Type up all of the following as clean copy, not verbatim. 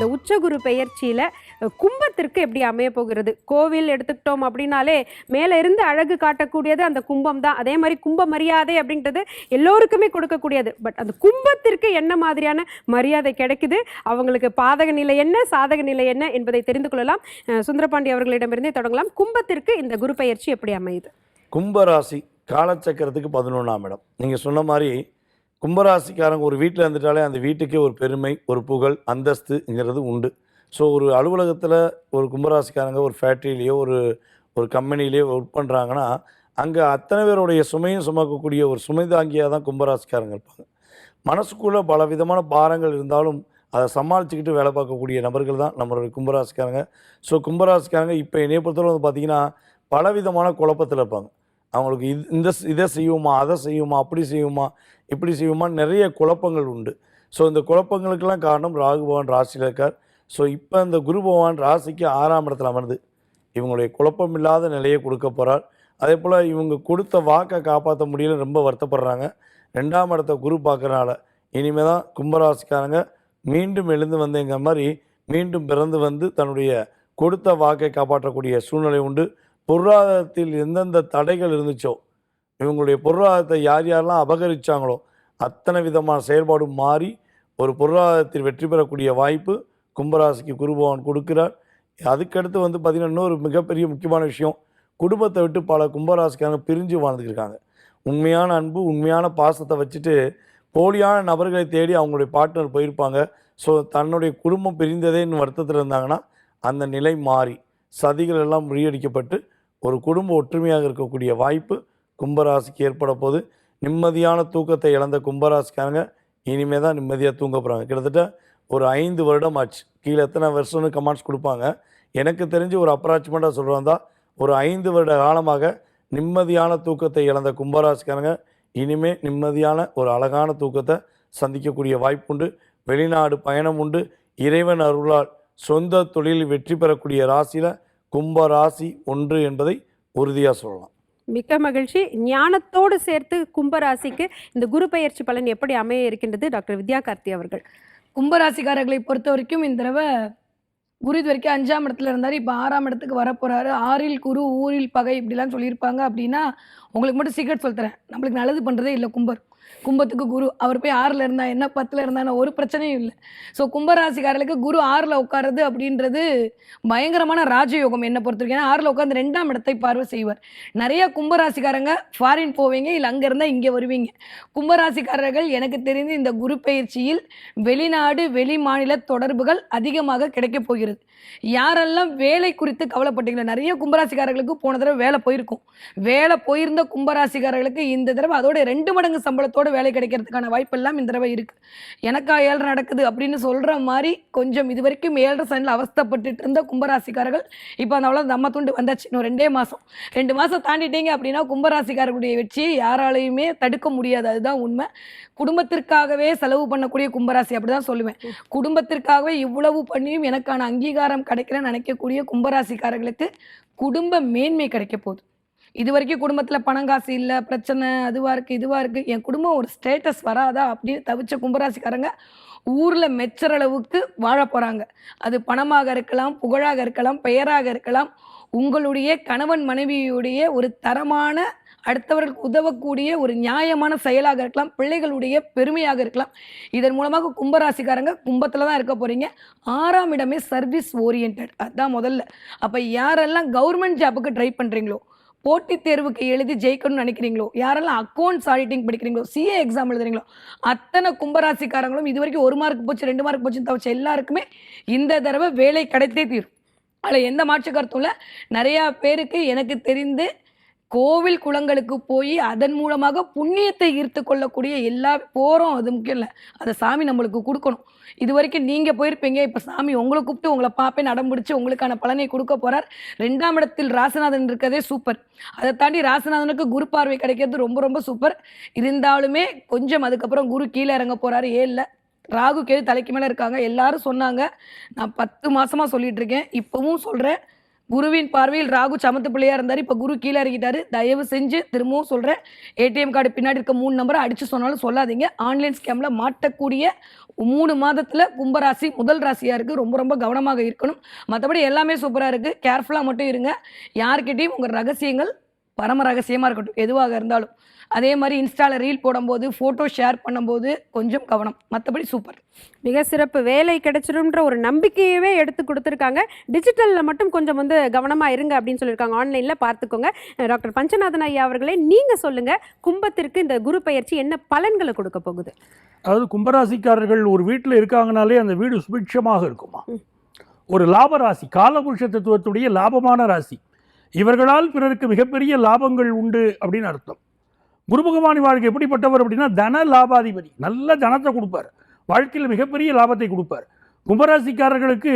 இந்த உச்சகுரு பெயர்ச்சியில் கும்பத்திற்கு எப்படி அமைய போகிறது? கோவில் எடுத்துக்கிட்டோம் அப்படின்னாலே மேலே இருந்து அழகு காட்டக்கூடியது அந்த கும்பம் தான். அதே மாதிரி கும்ப மரியாதை அப்படின்றது எல்லோருக்குமே கொடுக்கக்கூடியது. பட் அந்த கும்பத்திற்கு என்ன மாதிரியான மரியாதை கிடைக்குது, அவங்களுக்கு பாதக நிலை என்ன, சாதக நிலை என்ன என்பதை தெரிந்து கொள்ளலாம். சுந்தரபாண்டி அவர்களிடமிருந்தே தொடங்கலாம். கும்பத்திற்கு இந்த குரு பெயர்ச்சி எப்படி அமையுது? கும்பராசி காலச்சக்கரத்துக்கு 11ஆம் இடம். நீங்கள் சொன்ன மாதிரி கும்பராசிக்காரங்க ஒரு வீட்டில் இருந்துட்டாலே அந்த வீட்டுக்கே ஒரு பெருமை, ஒரு புகழ், அந்தஸ்துங்கிறது உண்டு. ஸோ ஒரு அலுவலகத்தில் ஒரு கும்பராசிக்காரங்க ஒரு ஃபேக்ட்ரியிலையோ ஒரு கம்பெனிலேயோ ஒர்க் பண்ணுறாங்கன்னா அங்கே அத்தனை பேருடைய சுமையும் சுமக்கக்கூடிய ஒரு சுமை தாங்கியாக தான் கும்பராசிக்காரங்க இருப்பாங்க. மனசுக்குள்ளே பல விதமான பாரங்கள் இருந்தாலும் அதை சமாளிச்சுக்கிட்டு வேலை பார்க்கக்கூடிய நபர்கள் தான் நம்மளுடைய கும்பராசிக்காரங்க. ஸோ கும்பராசிக்காரங்க இப்போ என்னைய பொறுத்தவரை வந்து பார்த்திங்கன்னா பலவிதமான குழப்பத்தில் இருப்பாங்க. அவங்களுக்கு இதை செய்வோமா, அதை செய்வோமா, அப்படி செய்வோமா, இப்படி செய்வோமான்னு நிறைய குழப்பங்கள் உண்டு. ஸோ இந்த குழப்பங்களுக்கெல்லாம் காரணம் ராகு பகவான் ராசியில் இருக்கார். ஸோ இப்போ இந்த குரு பகவான் ராசிக்கு 6ஆம் இடத்துல அமர்ந்து இவங்களுடைய குழப்பம் இல்லாத நிலையை கொடுக்க போகிறார். அதே போல் இவங்க கொடுத்த வாக்கை காப்பாற்ற முடியல, ரொம்ப வருத்தப்படுறாங்க. 2ஆம் இடத்த குரு பார்க்குறனால இனிமேல் தான் கும்பராசிக்காரங்க மீண்டும் எழுந்து வந்தேங்கிற மாதிரி மீண்டும் பிறந்து வந்து தன்னுடைய கொடுத்த வாக்கை காப்பாற்றக்கூடிய சூழ்நிலை உண்டு. பொருளாதாரத்தில் எந்தெந்த தடைகள் இருந்துச்சோ, இவங்களுடைய பொருளாதாரத்தை யார் யாரெல்லாம் அபகரித்தாங்களோ அத்தனை விதமான செயல்பாடும் மாறி ஒரு பொருளாதாரத்தில் வெற்றி பெறக்கூடிய வாய்ப்பு கும்பராசிக்கு குரு பகவான் கொடுக்கிறார். அதுக்கடுத்து வந்து பார்த்திங்கன்னா இன்னொரு மிகப்பெரிய முக்கியமான விஷயம், குடும்பத்தை விட்டு பல கும்பராசிக்காரங்க பிரிஞ்சு வாழ்ந்துருக்காங்க. உண்மையான அன்பு, உண்மையான பாசத்தை வச்சுட்டு போலியான நபர்களை தேடி அவங்களுடைய பார்ட்னர் போயிருப்பாங்க. ஸோ தன்னுடைய குடும்பம் பிரிந்ததேன்னு வருத்தத்தில் இருந்தாங்கன்னா அந்த நிலை மாறி சதிகள் எல்லாம் முறியடிக்கப்பட்டு ஒரு குடும்ப ஒற்றுமையாக இருக்கக்கூடிய வாய்ப்பு கும்பராசிக்கு ஏற்பட போது. நிம்மதியான தூக்கத்தை இழந்த கும்பராசிக்காரங்க இனிமேல் தான் நிம்மதியாக தூங்க போகிறாங்க. கிட்டத்தட்ட ஒரு 5 வருடம் ஆச்சு. கீழே எத்தனை வருஷம்னு கமெண்ட்ஸ் கொடுப்பாங்க. எனக்கு தெரிஞ்சு ஒரு அப்ராச்மெண்ட்டாக சொல்கிறதா ஒரு 5 வருட காலமாக நிம்மதியான தூக்கத்தை இழந்த கும்பராசிக்காரங்க இனிமேல் நிம்மதியான ஒரு அழகான தூக்கத்தை சந்திக்கக்கூடிய வாய்ப்பு உண்டு. வெளிநாடு பயணம் உண்டு. இறைவன் அருளால் சொந்த தொழிலில் வெற்றி பெறக்கூடிய ராசியில் கும்பராசி ஒன்று என்பதை உறுதியாக சொல்லலாம். மிக்க மகிழ்ச்சி. ஞானத்தோடு சேர்த்து கும்பராசிக்கு இந்த குரு பெயர்ச்சி பலன் எப்படி அமைய இருக்கின்றது டாக்டர் வித்யா கார்த்தி அவர்கள்? கும்பராசிக்காரர்களை பொறுத்த வரைக்கும் இந்த தடவை குரு இது வரைக்கும் 5ஆம் இடத்துல இருந்தார். இப்போ 6ஆம் இடத்துக்கு வரப்போகிறாரு. 6இல் குரு ஊரில் பகை இப்படிலாம் சொல்லியிருப்பாங்க. அப்படின்னா உங்களுக்கு மட்டும் சீக்கிரம் சொல்லித்தரேன், நம்மளுக்கு நல்லது பண்ணுறதே இல்லை கும்பத்துக்கு குரு. அவர் போய் 6ல் இருந்தா என்ன, 10ல் இருந்தா ஒரு பிரச்சனையும் இல்லை. ஸோ கும்பராசிக்காரர்களுக்கு குரு 6ல் உட்காருது அப்படின்றது பயங்கரமான ராஜயோகம் என்னை பொறுத்த வரைக்கும். ஏன்னா 6ல் உட்காந்து 2ஆம் இடத்தை பார்வை செய்வார். நிறைய கும்பராசிக்காரங்க ஃபாரின் போவீங்க, இல்லை அங்கே இருந்தால் இங்கே வருவீங்க. கும்பராசிக்காரர்கள் எனக்கு தெரிந்து இந்த குரு பயிற்சியில் வெளிநாடு வெளி மாநில தொடர்புகள் அதிகமாக கிடைக்க போகிறது. யாரெல்லாம் வேலை குறித்து கவலைப்பட்டீங்களோ, நிறைய கும்பராசிக்காரர்களுக்கு போன தடவை வேலை போயிருக்கும். வேலை போயிருந்த கும்பராசிக்காரர்களுக்கு இந்த தடவை அதோட 2 மடங்கு சம்பளத்தோட வேலை கிடைக்கிறதுக்கான வாய்ப்பெல்லாம் இந்த தடவை இருக்கு. எனக்கா 7 நடக்குது அப்படின்னு சொல்ற மாதிரி கொஞ்சம் இது வரைக்கும் 7 சனியில் அவஸ்தப்பட்டு இருந்த கும்பராசிக்காரர்கள் இப்போ அந்த அவ்வளோ நம்ம துண்டு வந்தாச்சு. இன்னும் 2 மாதம் தாண்டிட்டீங்க அப்படின்னா கும்பராசிக்காரர்களுடைய வெற்றியை யாராலையுமே தடுக்க முடியாது. அதுதான் உண்மை. குடும்பத்திற்காகவே செலவு பண்ணக்கூடிய கும்பராசி, அப்படிதான் சொல்லுவேன். குடும்பத்திற்காகவே இவ்வளவு பண்ணியும் எனக்கான அங்கீகாரம் கிடைக்கலன்னு நினைக்கக்கூடிய கும்பராசிக்காரர்களுக்கு குடும்ப மேன்மை கிடைக்க போகுது. இது வரைக்கும் குடும்பத்தில் பணம் காசு இல்லை, பிரச்சனை அதுவாக இருக்குது இதுவாக இருக்குது, என் குடும்பம் ஒரு ஸ்டேட்டஸ் வராதா அப்படின்னு தவிச்ச கும்பராசிக்காரங்க ஊரில் மெச்சுற அளவுக்கு வாழ போகிறாங்க. அது பணமாக இருக்கலாம், புகழாக இருக்கலாம், பெயராக இருக்கலாம், உங்களுடைய கணவன் மனைவியுடைய ஒரு தரமான அடுத்தவர்களுக்கு உதவக்கூடிய ஒரு நியாயமான செயலாக இருக்கலாம், பிள்ளைகளுடைய பெருமையாக இருக்கலாம். இதன் மூலமாக கும்பராசிக்காரங்க கும்பத்தில் தான் இருக்க போகிறீங்க. 6ஆம் இடமே சர்வீஸ் ஓரியன்ட், அதுதான் முதல்ல. அப்போ யாரெல்லாம் கவர்மெண்ட் ஜாப்புக்கு ட்ரை பண்ணுறீங்களோ, போட்டித் தேர்வுக்கு எழுதி ஜெயிக்கணும்னு நினைக்கிறீங்களோ, யாரெல்லாம் அக்கௌண்ட்ஸ் ஆடிட்டிங் படிக்கிறீங்களோ, சிஏ எக்ஸாம் எழுதுறீங்களோ, அத்தனை கும்பராசிக்காரங்களும் இது வரைக்கும் 1 மார்க் போச்சு 2 மார்க் போச்சுன்னு தவிச்ச எல்லாருக்குமே இந்த தடவை வேலை கிடைத்தே தீரும். அதில் எந்த மாற்று கருத்தும் இல்லை. நிறையா பேருக்கு எனக்கு தெரிந்து கோவில் குளங்களுக்கு போய் அதன் மூலமாக புண்ணியத்தை ஈர்த்து கொள்ளக்கூடிய எல்லா போகிறோம். அது முக்கியம் இல்லை, அதை சாமி நம்மளுக்கு கொடுக்கணும். இது வரைக்கும் நீங்கள் போயிருப்பீங்க, இப்போ சாமி உங்களை கூப்பிட்டு உங்களை பார்ப்பேன் அடம்பிடிச்சு உங்களுக்கான பலனை கொடுக்க போகிறார். 2ஆம் இடத்தில் ராசிநாதன் இருக்கிறதே சூப்பர். அதை தாண்டி ராசிநாதனுக்கு குரு பார்வை கிடைக்கிறது ரொம்ப ரொம்ப சூப்பர். இருந்தாலுமே கொஞ்சம் அதுக்கப்புறம் குரு கீழே இறங்க போகிறாரு. 7ல் ராகு கேது தலைக்கு மேலே இருக்காங்க. எல்லாரும் சொன்னாங்க, நான் 10 மாதமாக சொல்லிகிட்டு இருக்கேன், இப்போவும் சொல்கிறேன், குருவின் பார்வையில் ராகு சமத்து பிள்ளையா இருந்தார். இப்போ குரு கீழே இறங்கிட்டாரு. தயவு செஞ்சு திரும்பவும் சொல்கிறேன், ஏடிஎம் கார்டு பின்னாடி இருக்க 3 நம்பரை அடித்து சொன்னாலும் சொல்லாதீங்க. ஆன்லைன் ஸ்கேமில் மாட்டக்கூடிய 3 மாதத்தில் கும்பராசி முதல் ராசியாக இருக்குது. ரொம்ப ரொம்ப கவனமாக இருக்கணும். மற்றபடி எல்லாமே சூப்பராக இருக்குது. கேர்ஃபுல்லாக மட்டும் இருங்க. யார்கிட்டையும் உங்கள் ரகசியங்கள் பரம ரகசியமாக இருக்கட்டும், எதுவாக இருந்தாலும். அதே மாதிரி இன்ஸ்டாவில் ரீல் போடும்போது, ஃபோட்டோ ஷேர் பண்ணும்போது கொஞ்சம் கவனம். மற்றபடி சூப்பர். மிக சிறப்பு. வேலை கிடைச்சிடும்ன்ற ஒரு நம்பிக்கையவே எடுத்து கொடுத்துருக்காங்க. டிஜிட்டலில் மட்டும் கொஞ்சம் கவனமாக இருங்க அப்படின்னு சொல்லியிருக்காங்க. ஆன்லைனில் பார்த்துக்கோங்க. டாக்டர் பஞ்சநாதன் ஐயா அவர்களே, நீங்கள் சொல்லுங்கள், கும்பத்திற்கு இந்த குரு பெயர்ச்சி என்ன பலன்களை கொடுக்க போகுது? அதாவது கும்பராசிக்காரர்கள் ஒரு வீட்டில் இருக்காங்கனாலே அந்த வீடு சுபிட்சமாக இருக்குமா. ஒரு லாப ராசி, காலபுருஷ தத்துவத்துடைய லாபமான ராசி. இவர்களால் பிறருக்கு மிகப்பெரிய லாபங்கள் உண்டு அப்படின்னு அர்த்தம். குரு பகவான் வாழ்க்கை எப்படிப்பட்டவர் அப்படின்னா தன லாபாதிபதி. நல்ல தனத்தை கொடுப்பார், வாழ்க்கையில் மிகப்பெரிய லாபத்தை கொடுப்பார். கும்பராசிக்காரர்களுக்கு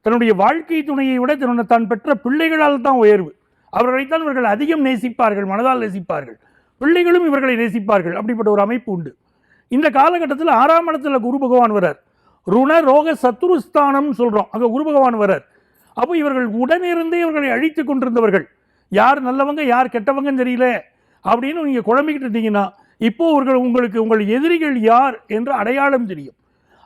தன்னுடைய வாழ்க்கை துணையை விட தான் பெற்ற பிள்ளைகளால் தான் உயர்வு. அவர்களைத்தான் இவர்கள் அதிகம் நேசிப்பார்கள், மனதால் நேசிப்பார்கள். பிள்ளைகளும் இவர்களை நேசிப்பார்கள். அப்படிப்பட்ட ஒரு அமைப்பு உண்டு. இந்த காலகட்டத்தில் 6ஆம் இடத்துல குரு பகவான் வரார். ருண ரோக சத்துருஸ்தானம் சொல்கிறோம், அங்கே குரு பகவான் வரார். அப்போ இவர்கள் உடனிருந்தே இவர்களை அழித்து கொண்டிருந்தவர்கள், யார் நல்லவங்க யார் கெட்டவங்கன்னு தெரியல அப்படின்னு நீங்கள் குழம்பிக்கிட்டு இருந்தீங்கன்னா, இப்போது உங்களுக்கு உங்கள் எதிரிகள் யார் என்று அடையாளம் தெரியும்.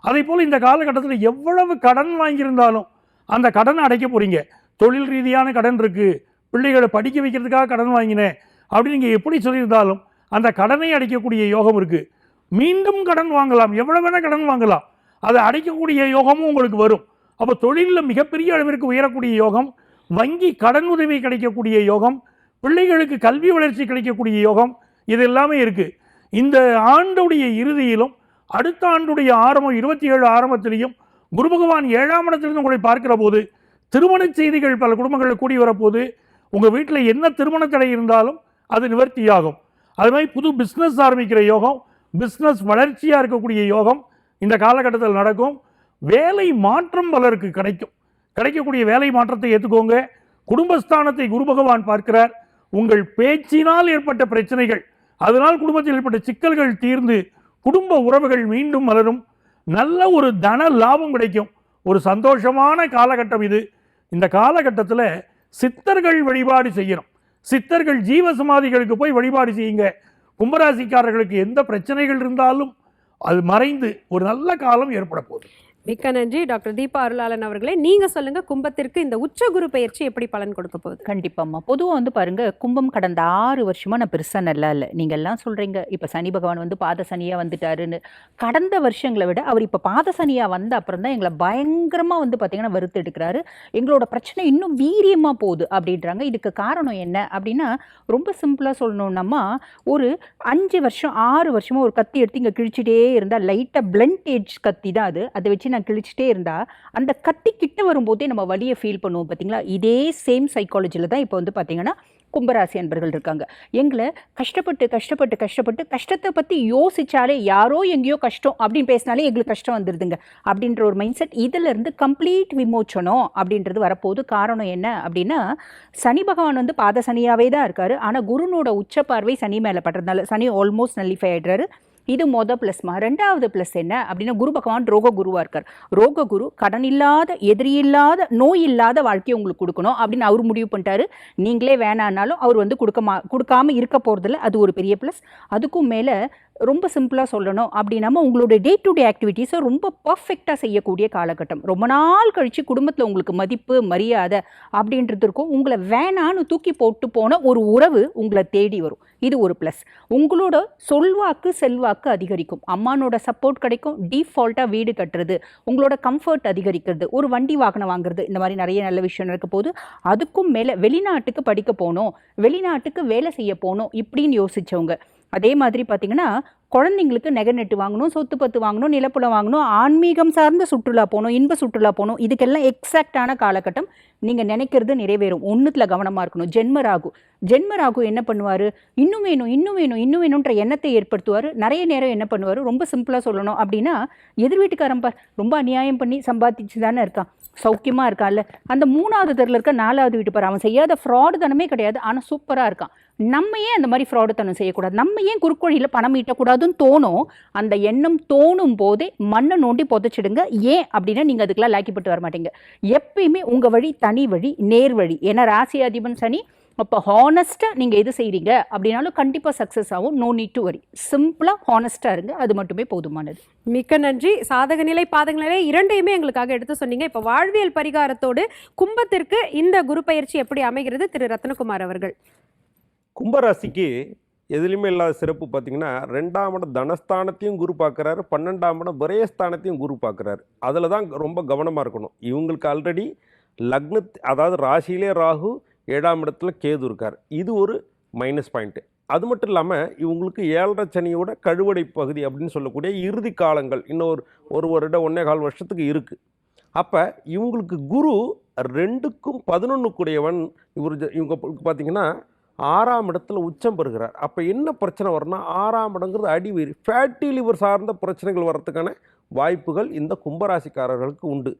அதே போல் இந்த காலகட்டத்தில் எவ்வளவு கடன் வாங்கியிருந்தாலும் அந்த கடனை அடைக்க போகிறீங்க. தொழில் ரீதியான கடன் இருக்குது, பிள்ளைகளை படிக்க வைக்கிறதுக்காக கடன் வாங்கினேன் அப்படின்னு நீங்கள் எப்படி சொல்லியிருந்தாலும் அந்த கடனை அடைக்கக்கூடிய யோகம் இருக்குது. மீண்டும் கடன் வாங்கலாம், எவ்வளோ வேணால் கடன் வாங்கலாம், அதை அடைக்கக்கூடிய யோகமும் உங்களுக்கு வரும். அப்போ தொழிலில் மிகப்பெரிய அளவிற்கு உயரக்கூடிய யோகம், வங்கி கடன் உதவி கிடைக்கக்கூடிய யோகம், பிள்ளைகளுக்கு கல்வி வளர்ச்சி கிடைக்கக்கூடிய யோகம், இது எல்லாமே இருக்குது. இந்த ஆண்டுடைய இறுதியிலும் அடுத்த ஆண்டுடைய ஆரம்பம் 27 ஆரம்பத்திலையும் குரு பகவான் 7ஆம் இடத்திலிருந்து உங்களை பார்க்கிற போது திருமண செய்திகள் பல குடும்பங்களில் கூடி வரப்போது. உங்கள் வீட்டில் என்ன திருமண தடை இருந்தாலும் அது நிவர்த்தியாகும். அது மாதிரி புது பிஸ்னஸ் ஆரம்பிக்கிற யோகம், பிஸ்னஸ் வளர்ச்சியாக இருக்கக்கூடிய யோகம் இந்த காலகட்டத்தில் நடக்கும். வேலை மாற்றம் பலருக்கு கிடைக்கக்கூடிய வேலை மாற்றத்தை ஏற்றுக்கோங்க. குடும்பஸ்தானத்தை குரு பகவான் பார்க்கிறார். உங்கள் பேச்சினால் ஏற்பட்ட பிரச்சனைகள், அதனால் குடும்பத்தில் ஏற்பட்ட சிக்கல்கள் தீர்ந்து குடும்ப உறவுகள் மீண்டும் மலரும். நல்ல ஒரு தன லாபம் கிடைக்கும். ஒரு சந்தோஷமான காலகட்டம் இது. இந்த காலகட்டத்தில் சித்தர்கள் வழிபாடு செய்யணும். சித்தர்கள் ஜீவ சமாதிகளுக்கு போய் வழிபாடு செய்யுங்க. கும்பராசிக்காரர்களுக்கு எந்த பிரச்சனைகள் இருந்தாலும் அது மறைந்து ஒரு நல்ல காலம் ஏற்பட போகுது. மிக்க நன்றி டாக்டர் தீபா அருளாளன் அவர்களே. நீங்க சொல்லுங்க, கும்பத்திற்கு இந்த உச்ச குரு பெயர்ச்சி எப்படி பலன் கொடுக்க போகுது? கண்டிப்பாம்மா. பொதுவாக பாருங்க, கும்பம் கடந்த 6 வருஷமா நான் பெருசாக நல்லா இல்லை. நீங்கள் எல்லாம் சொல்கிறீங்க இப்போ சனி பகவான் பாத சனியாக வந்துட்டாருன்னு. கடந்த வருஷங்களை விட அவர் இப்போ பாத சனியாக வந்த அப்புறம் தான் எங்களை பயங்கரமாக பார்த்தீங்கன்னா வறுத்து எடுக்கிறாரு. எங்களோட பிரச்சனை இன்னும் வீரியமாக போகுது அப்படின்றாங்க. இதுக்கு காரணம் என்ன அப்படின்னா, ரொம்ப சிம்பிளாக சொல்லணும்னாமா, ஒரு 5 வருஷம் 6 வருஷமாக ஒரு கத்தி எடுத்து இங்கே கிழிச்சிட்டே இருந்தால், லைட்டாக பிளண்ட் ஏஜ் கத்தி தான் அது, அதை வச்சு நான் கிழிச்சிட்டே இருந்தா அந்த கத்தி கிட்ட வரும்போதே நம்ம வலியை ஃபீல் பண்ணுவோம். பார்த்தீங்களா, இதே சேம் சைக்காலஜியில் தான் இப்போ பார்த்தீங்கன்னா கும்பராசி அன்பர்கள் இருக்காங்க. எங்களை கஷ்டப்பட்டு கஷ்டப்பட்டு கஷ்டப்பட்டு கஷ்டத்தை பற்றி யோசிச்சாலே, யாரோ எங்கேயோ கஷ்டம் அப்படின்னு பேசினாலே எங்களுக்கு கஷ்டம் வந்துடுதுங்க அப்படின்ற ஒரு மைண்ட் செட். இதிலிருந்து கம்ப்ளீட் விமோச்சனம் அப்படின்றது வரப்போகுது. காரணம் என்ன அப்படின்னா, சனி பகவான் பாத சனியாகவே தான் இருக்காரு. ஆனால் குருனோட உச்ச பார்வை சனி மேலே படுறதுனால சனி ஆல்மோஸ்ட் நல்லிஃபை ஆகிடுறாரு. இது ++. ரெண்டாவது ப்ளஸ் என்ன அப்படின்னா, குரு பகவான் ரோக குருவாக இருக்கார். ரோக குரு கடன் இல்லாத, எதிரி இல்லாத, நோய் இல்லாத வாழ்க்கையை உங்களுக்கு கொடுக்கணும் அப்படின்னு அவர் முடிவு பண்ணிட்டாரு. நீங்களே வேணான்னாலும் அவர் கொடுக்காம இருக்க போகிறதில்ல. அது ஒரு பெரிய ப்ளஸ். அதுக்கும் மேலே ரொம்ப சிம்பிளாக சொல்லணும் அப்படின்னா, உங்களோட டே டு டே ஆக்டிவிட்டீஸை ரொம்ப பர்ஃபெக்டாக செய்யக்கூடிய காலகட்டம். ரொம்ப நாள் கழித்து குடும்பத்தில் உங்களுக்கு மதிப்பு மரியாதை அப்படின்றது இருக்கும். உங்களை வேணான்னு தூக்கி போட்டு போன ஒரு உறவு உங்களை தேடி வரும். இது ஒரு ப்ளஸ். உங்களோட சொல்வாக்கு செல்வாக்கு அதிகரிக்கும். அம்மானோட சப்போர்ட் கிடைக்கும். டீஃபால்ட்டாக வீடு கட்டுறது, உங்களோட கம்ஃபர்ட் அதிகரிக்கிறது, ஒரு வண்டி வாகனம் வாங்குறது, இந்த மாதிரி நிறைய நல்ல விஷயம் இருக்க போது. அதுக்கும் மேலே வெளிநாட்டுக்கு படிக்க போகணும், வெளிநாட்டுக்கு வேலை செய்ய போகணும் இப்படின்னு யோசித்தவங்க, அதே மாதிரி பார்த்தீங்கன்னா குழந்தைங்களுக்கு நகை நட்டு வாங்கணும், சொத்து பத்து வாங்கணும், நிலப்புலம் வாங்கணும், ஆன்மீகம் சார்ந்த சுற்றுலா போகணும், இன்ப சுற்றுலா போகணும், இதுக்கெல்லாம் எக்ஸாக்டான காலகட்டம். நீங்கள் நினைக்கிறது நிறைவேறும். ஒன்றுத்தில் கவனமாக இருக்கணும். ஜென்மராகு என்ன பண்ணுவார், இன்னும் வேணும் இன்னும் வேணும் இன்னும் வேணுன்ற எண்ணத்தை ஏற்படுத்துவார். நிறைய நேரம் என்ன பண்ணுவார், ரொம்ப சிம்பிளாக சொல்லணும் அப்படின்னா, எதிர் வீட்டுக்காரன் பார் ரொம்ப அநியாயம் பண்ணி சம்பாதிச்சு தானே இருக்கான், சௌக்கியமாக இருக்கான்ல, அந்த 3வது தெருவில் இருக்க 4வது வீட்டு பார், அவன் செய்யாத ஃப்ராடு தனமே கிடையாது, ஆனால் சூப்பராக இருக்கான். நம்ம ஏன் அந்த மாதிரி ஃப்ராடு தனம் செய்யக்கூடாது, நம்ம ஏன் குறுக்கோழியில் பணம் ஈட்டக்கூடாது செய்யக்கூடாதுன்னு தோணும். அந்த எண்ணம் தோணும் போதே மண்ணை நோண்டி புதைச்சிடுங்க. ஏன் அப்படின்னா நீங்கள் அதுக்கெல்லாம் லாக்கிப்பட்டு வர மாட்டீங்க. எப்பயுமே உங்கள் வழி தனி வழி, நேர் வழி. ஏன்னா ராசி அதிபன் சனி. அப்போ ஹானஸ்ட்டாக நீங்கள் எது செய்கிறீங்க அப்படின்னாலும் கண்டிப்பாக சக்ஸஸ் ஆகும். No need to worry. சிம்பிளாக ஹானஸ்ட்டாக இருங்க, அது மட்டுமே போதுமானது. மிக்க நன்றி. சாதக நிலை பாதக நிலை இரண்டையுமே எங்களுக்காக எடுத்து சொன்னீங்க. இப்போ வாழ்வியல் பரிகாரத்தோடு கும்பத்திற்கு இந்த குரு பயிற்சி எப்படி அமைகிறது திரு ரத்னகுமார் அவர்கள்? கும்பராசிக்கு எதுலையுமே இல்லாத சிறப்பு பார்த்தீங்கன்னா, 2ஆம் இடம் தனஸ்தானத்தையும் குரு பார்க்குறாரு, 12ஆம் இடம் விரயஸ்தானத்தையும் குரு பார்க்குறாரு. அதில் தான் ரொம்ப கவனமாக இருக்கணும். இவங்களுக்கு ஆல்ரெடி அதாவது ராசியிலே ராகு, 7ஆம் இடத்துல கேது இருக்கார். இது ஒரு மைனஸ் பாயிண்ட்டு. அது மட்டும் இல்லாமல் இவங்களுக்கு 7.5 சனியோட கழுவடை பகுதி அப்படின்னு சொல்லக்கூடிய இறுதி காலங்கள் இன்னும் ஒரு வருடம் 1.25 வருஷத்துக்கு இருக்குது. அப்போ இவங்களுக்கு குரு 2க்கும் 11 கூடியவன். இவங்க பார்த்தீங்கன்னா 6ஆம் இடத்துல உச்சம் பெறுகிறார். அப்போ என்ன பிரச்சனை வரும்னா, 6ஆம் இடங்கிறது அடிவயிறு, ஃபேட்டி லிவர் சார்ந்த பிரச்சனைகள் வர்றதுக்கான வாய்ப்புகள் இந்த கும்பராசிக்காரர்களுக்கு உண்டு.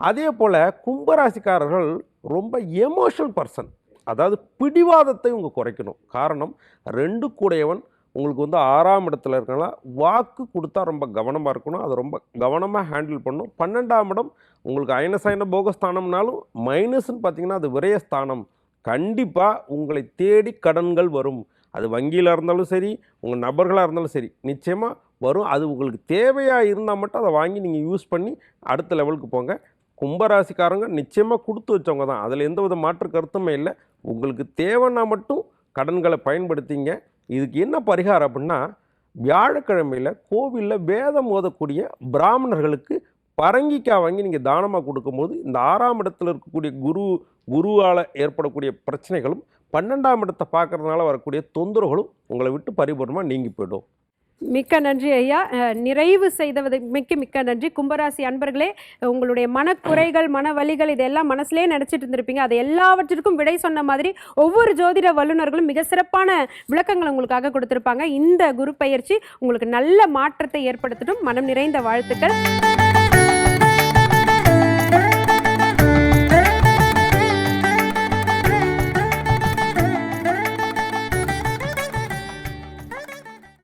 அதே போல் கும்பராசிக்காரர்கள் ரொம்ப எமோஷனல் பர்சன். அதாவது பிடிவாதத்தை இவங்க குறைக்கணும். காரணம் 2 கூடையவன் உங்களுக்கு 6ஆம் இடத்துல இருக்கனால வாக்கு கொடுத்தா ரொம்ப கவனமாக இருக்கணும். அதை ரொம்ப கவனமாக ஹேண்டில் பண்ணணும். 12ஆம் இடம் உங்களுக்கு அயனசயன போகஸ்தானம்னாலும் மைனஸ்ன்னு பார்த்தீங்கன்னா அது விரயஸ்தானம். கண்டிப்பாக உங்களை தேடி கடன்கள் வரும். அது வங்கியில் இருந்தாலும் சரி, உங்கள் நபர்களாக இருந்தாலும் சரி, நிச்சயமாக வரும். அது உங்களுக்கு தேவையாக இருந்தால் மட்டும் அதை வாங்கி நீங்கள் யூஸ் பண்ணி அடுத்த லெவலுக்கு போங்க. கும்பராசிக்காரங்க நிச்சயமாக கொடுத்து வச்சவங்க தான், அதில் எந்த வித மாற்று கருத்துமே இல்லை. உங்களுக்கு தேவைன்னா மட்டும் கடன்களை பயன்படுத்திங்க. இதுக்கு என்ன பரிகாரம் அப்படின்னா, வியாழக்கிழமையில் கோவிலில் வேதம் ஓதக்கூடிய பிராமணர்களுக்கு பரங்கிக்காய் வாங்கி நீங்கள் தானமாக கொடுக்கும்போது இந்த 6ஆம் இடத்துல இருக்கக்கூடிய குருவால் ஏற்படக்கூடிய பிரச்சனைகளும் 12ஆம் இடத்தை பார்க்கறதுனால வரக்கூடிய தொந்தரவுகளும் உங்களை விட்டு பரிபூர்ணமாக நீங்கி போயிடும். மிக்க நன்றி ஐயா. நிறைவு செய்தவதற்கு மிக்க நன்றி. கும்பராசி அன்பர்களே, உங்களுடைய மனக்குறைகள், மன வலிகள் இதெல்லாம் மனசுலேயே நினச்சிட்டு இருந்திருப்பீங்க. அது எல்லாவற்றிற்கும் விடை சொன்ன மாதிரி ஒவ்வொரு ஜோதிட வல்லுநர்களும் மிக சிறப்பான விளக்கங்கள் உங்களுக்காக கொடுத்துருப்பாங்க. இந்த குரு பயிற்சி உங்களுக்கு நல்ல மாற்றத்தை ஏற்படுத்தட்டும். மனம் நிறைந்த வாழ்த்துக்கள்.